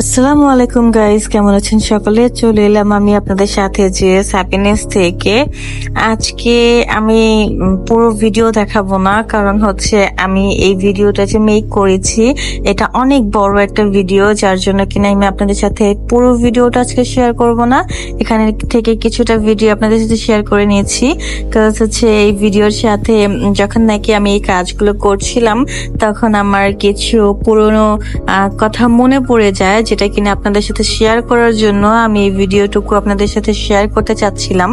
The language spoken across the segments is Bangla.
আসসালামু আলাইকুম গাইস, কেমন আছেন সকলে? চলে এলাম আমি আপনাদের সাথে যে হ্যাপিনেস থেকে। আজকে আমি পুরো ভিডিও দেখাবো না, কারণ হচ্ছে আমি এই ভিডিওটা যে মেক করেছি এটা অনেক বড় একটা ভিডিও, যার জন্য কিনা আমি আপনাদের সাথে পুরো ভিডিওটা আজকে শেয়ার করব না। এখানে থেকে কিছুটা ভিডিও আপনাদের সাথে শেয়ার করে নিয়েছি, কারণ হচ্ছে এই ভিডিওর সাথে যখন নাকি আমি এই কাজগুলো করছিলাম তখন আমার কিছু পুরনো কথা মনে পড়ে যায়, যেটা কিনা আপনাদের সাথে শেয়ার করার জন্য আমি এই ভিডিওটুকু আপনাদের সাথে শেয়ার করতে চাচ্ছিলাম।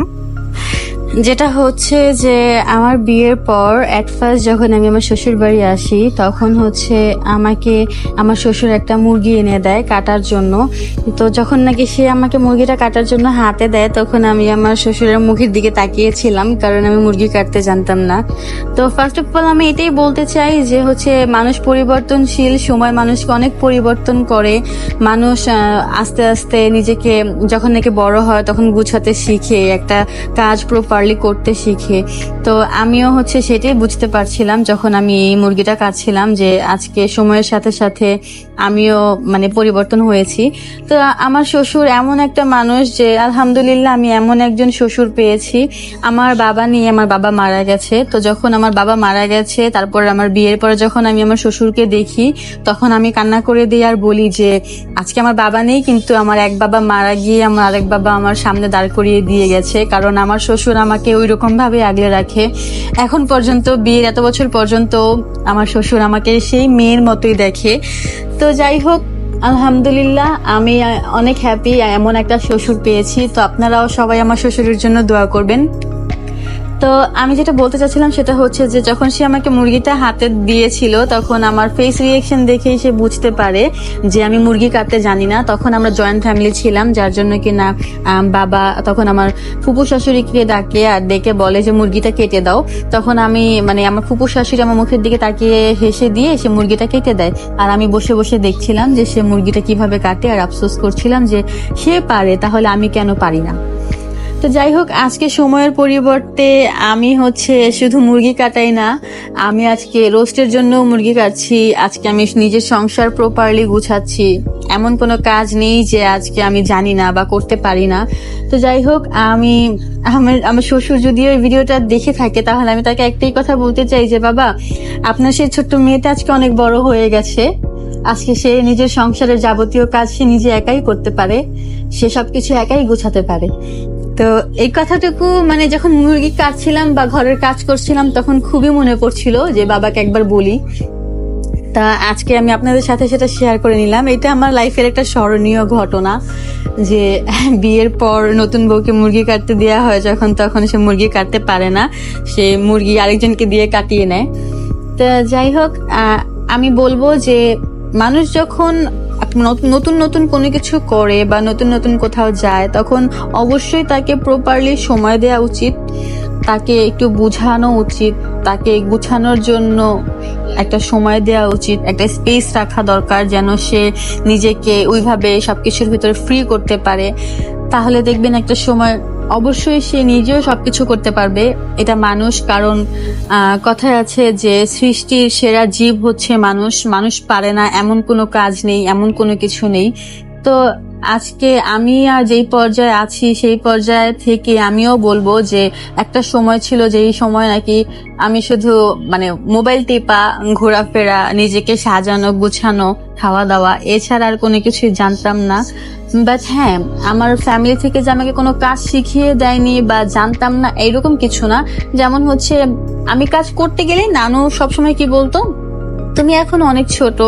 যেটা হচ্ছে যে আমার বিয়ের পর এট ফার্স্ট যখন আমি আমার শ্বশুর বাড়ি আসি তখন হচ্ছে আমাকে আমার শ্বশুর একটা মুরগি এনে দেয় কাটার জন্য। তো যখন নাকি সে আমাকে মুরগিটা কাটার জন্য হাতে দেয় তখন আমি আমার শ্বশুরের মুখের দিকে তাকিয়েছিলাম, কারণ আমি মুরগি কাটতে জানতাম না। তো ফার্স্ট অফ অল আমি এটাই বলতে চাই যে হচ্ছে মানুষ পরিবর্তনশীল, সময় মানুষকে অনেক পরিবর্তন করে। মানুষ আস্তে আস্তে নিজেকে যখন নাকি বড় হয় তখন গুছাতে শিখে, একটা কাজ প্রপারলি করতে শিখে। তো আমিও হচ্ছে সেটাই বুঝতে পারছিলাম যখন আমি এই মুরগিটা কাটছিলাম, যে আজকে সময়ের সাথে সাথে আমিও পরিবর্তন হয়েছি। তো আমার শ্বশুর এমন একটা মানুষ যে আলহামদুলিল্লাহ আমি এমন একজন শ্বশুর পেয়েছি। আমার বাবা নিয়ে আমার বাবা মারা গেছে, তো যখন আমার বাবা মারা গেছে তারপর আমার বিয়ের পরে যখন আমি আমার শ্বশুরকে দেখি তখন আমি কান্না করে দিই আর বলি যে আজকে আমার বাবা নেই, কিন্তু আমার এক বাবা মারা গিয়ে আমার আরেক বাবা আমার সামনে দাঁড় করিয়ে দিয়ে গেছে, কারণ আমার শ্বশুর আমাকে ওই রকম ভাবে আগলে রাখে। এখন পর্যন্ত বিয়ের এত বছর পর্যন্ত আমার শ্বশুর আমাকে সেই মেয়ের মতোই দেখে। তো যাই হোক, আলহামদুলিল্লাহ আমি অনেক হ্যাপি এমন একটা শ্বশুর পেয়েছি। তো আপনারাও সবাই আমার শ্বশুরের জন্য দোয়া করবেন। তো আমি যেটা বলতে চাচ্ছিলাম সেটা হচ্ছে যে যখন সে আমাকে মুরগিটা হাতে দিয়েছিল তখন আমার ফেস রিয়েকশন দেখেই সে বুঝতে পারে যে আমি মুরগি কাটতে জানি না। তখন আমরা জয়েন্ট ফ্যামিলি ছিলাম, যার জন্য কিনা বাবা তখন আমার ফুপু শাশুড়িকে ডাকে আর ডেকে বলে যে মুরগিটা কেটে দাও। তখন আমি আমার ফুপু শাশুড়ি আমার মুখের দিকে তাকিয়ে হেসে দিয়ে সে মুরগিটা কেটে দেয়, আর আমি বসে বসে দেখছিলাম যে সে মুরগিটা কিভাবে কাটে, আর আফসোস করছিলাম যে সে পারে তাহলে আমি কেন পারি না। তো যাই হোক, আজকে সময়ের পরিবর্তে আমি হচ্ছে শুধু মুরগি কাটাই না, আমি আজকে রোস্টের জন্য মুরগি কাটছি। আজকে আমি নিজের সংসার প্রপারলি গুছাচ্ছি। এমন কোনো কাজ নেই যে আজকে আমি জানি না বা করতে পারি না। তো যাই হোক, আমার শ্বশুর যদি ওই ভিডিওটা দেখে থাকে তাহলে আমি তাকে একটাই কথা বলতে চাই যে বাবা, আপনার সেই ছোট্ট মেয়েটা আজকে অনেক বড় হয়ে গেছে। আজকে সে নিজের সংসারের যাবতীয় কাজ সে নিজে একাই করতে পারে, সে সবকিছু একাই গুছাতে পারে। তো এই কথাটুকু যখন মুরগি কাটছিলাম বা ঘরের কাজ করছিলাম তখন খুবই মনে পড়ছিল যে বাবাকে একবার বলি। তা আজকে আমি আপনাদের সাথে সেটা শেয়ার করে নিলাম। এটা আমার লাইফের একটা স্মরণীয় ঘটনা যে বিয়ের পর নতুন বউকে মুরগি কাটতে দেওয়া হয় যখন, তখন সে মুরগি কাটতে পারে না, সে মুরগি আরেকজনকে দিয়ে কাটিয়ে নেয়। তা যাই হোক, আমি বলবো যে মানুষ যখন নতুন নতুন কোনো কিছু করে বা নতুন নতুন কোথাও যায় তখন অবশ্যই তাকে প্রপারলি সময় দেওয়া উচিত, তাকে একটু বুঝানো উচিত, তাকে গুছানোর জন্য একটা সময় দেওয়া উচিত, একটা স্পেস রাখা দরকার যেন সে নিজেকে ওইভাবে সবকিছুর ভিতরে ফ্রি করতে পারে। তাহলে দেখবেন একটা সময় অবশ্যই সে নিজেও সবকিছু করতে পারবে। এটা মানুষ, কারণ কথায় আছে যে সৃষ্টির সেরা জীব হচ্ছে মানুষ। মানুষ পারে না এমন কোনো কাজ নেই, এমন কোনো কিছু নেই। তো আজকে আমি আর যেই পর্যায়ে আছি সেই পর্যায়ে থেকে আমিও বলবো যে একটা সময় ছিল যেই সময় নাকি আমি শুধু মোবাইল টিপা, ঘোরাফেরা, নিজেকে সাজানো গুছানো, খাওয়া দাওয়া, এছাড়া আর কোনো কিছুই জানতাম না। বাট হ্যাঁ, আমার ফ্যামিলি থেকে যে আমাকে কোনো কাজ শিখিয়ে দেয়নি বা জানতাম না এইরকম কিছু না। যেমন হচ্ছে আমি কাজ করতে গেলে নানু সবসময় কি বলতো, তুমি এখনো অনেক ছোট,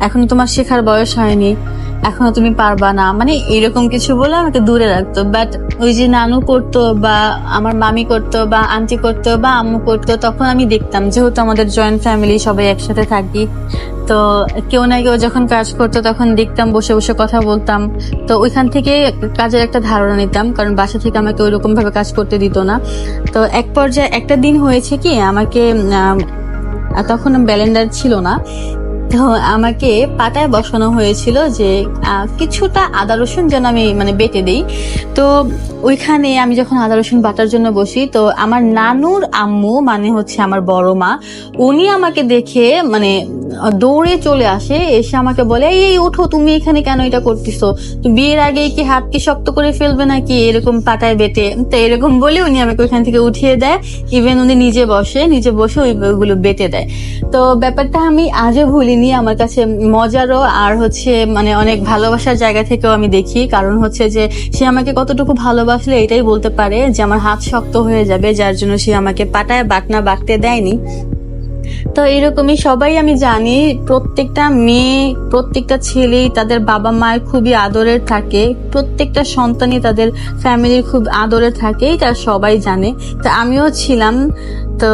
এখনো তোমার শেখার বয়স হয়নি, এখনো তুমি পারবা না, এরকম কিছু বলে আমাকে দূরে রাখতো। বাট ওই যে নানু করতো বা আমার মামি করতো বা আন্টি করতো বা আম্মু করতো, তখন আমি দেখতাম, যেহেতু আমাদের জয়েন্ট ফ্যামিলি সবাই একসাথে থাকি, তো কেউ না কেউ যখন কাজ করতো তখন দেখতাম, বসে বসে কথা বলতাম। তো ওইখান থেকে কাজের একটা ধারণা নিতাম, কারণ বাসা থেকে আমাকে ওইরকম ভাবে কাজ করতে দিত না। তো এক পর্যায়ে একটা দিন হয়েছে কি, আমাকে তখন ব্যালেন্ডার ছিল না, তো আমাকে পাটায় বসানো হয়েছিল যে কিছুটা আদা রসুন যেন আমি বেটে দেই। তো ওইখানে আমি যখন আদা রসুন বাটার জন্য বসি, তো আমার নানুর আম্মু হচ্ছে আমার বড় মা, উনি আমাকে দেখে দৌড়ে চলে আসে, এসে আমাকে বলে এই এই ওঠো, তুমি এখানে কেন এটা করতেছো, তো বিয়ের আগে কি হাত কি শক্ত করে ফেলবে নাকি, এরকম পাটায় বেটে। তো এরকম বলে উনি আমাকে ওইখান থেকে উঠিয়ে দেয়, ইভেন উনি নিজে বসে ওইগুলো বেটে দেয়। তো ব্যাপারটা আমি আজও ভুলিনি, আমার কাছে মজারও আর হচ্ছে মানে অনেক ভালোবাসার জায়গা থেকেও আমি দেখি, কারণ হচ্ছে যে সে আমাকে কতটুকু ভালোবাসলে এটাই বলতে পারে যে আমার হাত শক্ত হয়ে যাবে, যার জন্য সে আমাকে পাটায় বাটনা বাটতে দেয়নি। তো এরকমই সবাই আমি জানি, প্রত্যেকটা মেয়ে প্রত্যেকটা ছেলেই তাদের বাবা মায়ের খুবই আদরের থাকে, প্রত্যেকটা সন্তানই তাদের ফ্যামিলির খুব আদরের থাকে, এটা সবাই জানে। তো আমিও ছিলাম। তো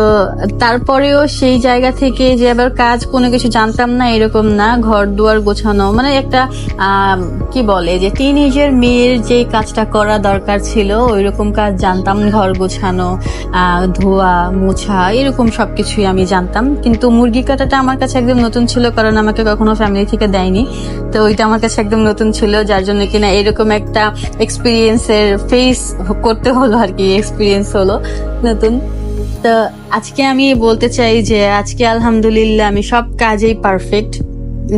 তারপরেও সেই জায়গা থেকে যে আবার কাজ কোনো কিছু জানতাম না এরকম না, ঘর দুয়ার গোছানো মানে একটা কি বলে যে টিনেজের মেয়ের যে কাজটা করা দরকার ছিল ওইরকম কাজ জানতাম, ঘর গোছানো, ধোয়া মোছা এরকম সবকিছুই আমি জানতাম। কিন্তু মুরগি কাটাটা আমার কাছে একদম নতুন ছিল, কারণ আমাকে কখনো ফ্যামিলি থেকে দেয়নি। তো ওইটা আমার কাছে একদম নতুন ছিল, যার জন্য কিনা এরকম একটা এক্সপিরিয়েন্সের ফেস করতে হলো আর কি, এক্সপিরিয়েন্স হলো নতুন। তো আজকে আমি বলতে চাই যে আজকে আলহামদুলিল্লাহ আমি সব কাজেই পারফেক্ট।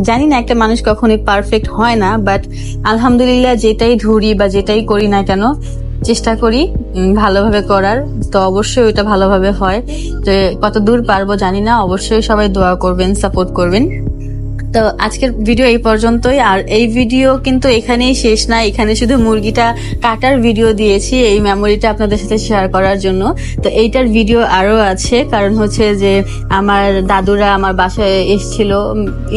জানি না একটা মানুষ কখনোই পারফেক্ট হয় না, বাট আলহামদুলিল্লাহ যেটাই ধরি বা যেটাই করি না কেন চেষ্টা করি ভালোভাবে করার, তো অবশ্যই ওইটা ভালোভাবে হয়। তো কত দূর পারবো জানি না, অবশ্যই সবাই দোয়া করবেন, সাপোর্ট করবেন। তো আজকের ভিডিও এই পর্যন্তই। আর এই ভিডিও কিন্তু এখানেই শেষ না, এখানে শুধু মুরগিটা কাটার ভিডিও দিয়েছি এই মেমোরিটা আপনাদের সাথে শেয়ার করার জন্য। তো এইটার ভিডিও আরো আছে, কারণ হচ্ছে যে আমার দাদুরা আমার বাসায় এসেছিল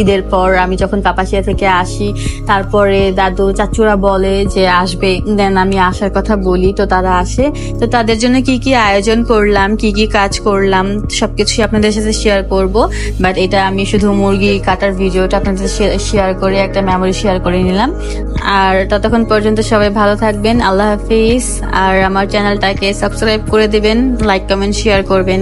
ঈদের পর, আমি যখন কাপাসিয়া থেকে আসি, তারপরে দাদু চাচুরা বলে যে আসবে, দেন আমি আসার কথা বলি, তো তারা আসে। তো তাদের জন্য কি কি আয়োজন করলাম, কি কি কাজ করলাম সবকিছুই আপনাদের সাথে শেয়ার করব। বাট এটা আমি শুধু মুরগি কাটার ভিডিওটা আপনাদের শেয়ার করে একটা মেমোরি শেয়ার করে নিলাম। আর ততক্ষণ পর্যন্ত সবাই ভালো থাকবেন, আল্লাহ হাফিজ। আর আমার চ্যানেলটাকে সাবস্ক্রাইব করে দিবেন, লাইক কমেন্ট শেয়ার করবেন।